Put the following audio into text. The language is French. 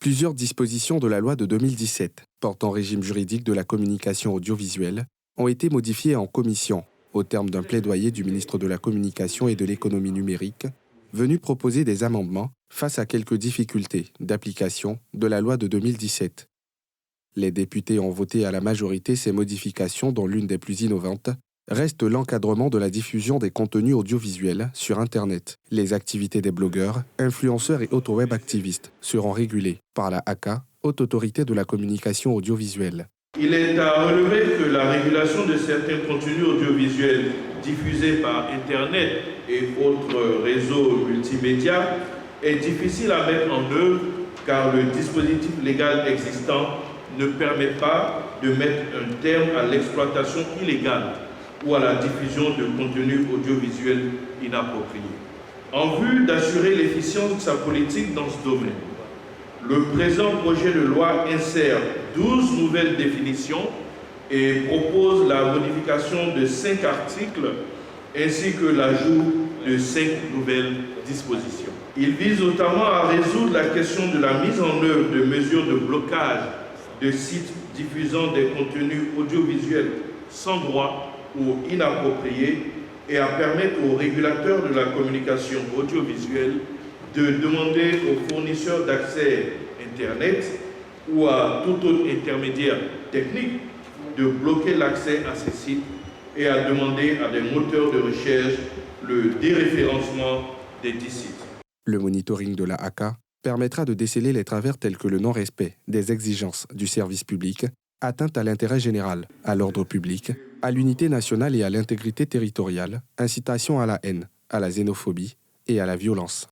Plusieurs dispositions de la loi de 2017 portant régime juridique de la communication audiovisuelle ont été modifiées en commission au terme d'un plaidoyer du ministre de la Communication et de l'Économie numérique venu proposer des amendements face à quelques difficultés d'application de la loi de 2017. Les députés ont voté à la majorité ces modifications dont l'une des plus innovantes reste l'encadrement de la diffusion des contenus audiovisuels sur Internet. Les activités des blogueurs, influenceurs et auto-web activistes seront régulées par la ACA, Haute Autorité de la Communication Audiovisuelle. Il est à relever que la régulation de certains contenus audiovisuels diffusés par Internet et autres réseaux multimédia est difficile à mettre en œuvre car le dispositif légal existant ne permet pas de mettre un terme à l'exploitation illégale ou à la diffusion de contenus audiovisuels inappropriés. En vue d'assurer l'efficience de sa politique dans ce domaine, le présent projet de loi insère 12 nouvelles définitions et propose la modification de 5 articles ainsi que l'ajout de 5 nouvelles dispositions. Il vise notamment à résoudre la question de la mise en œuvre de mesures de blocage de sites diffusant des contenus audiovisuels sans droit ou inappropriés et à permettre aux régulateurs de la communication audiovisuelle de demander aux fournisseurs d'accès Internet ou à tout autre intermédiaire technique de bloquer l'accès à ces sites et à demander à des moteurs de recherche le déréférencement des dix sites. Le monitoring de la ACA permettra de déceler les travers tels que le non-respect des exigences du service public, atteinte à l'intérêt général, à l'ordre public, à l'unité nationale et à l'intégrité territoriale, incitation à la haine, à la xénophobie et à la violence.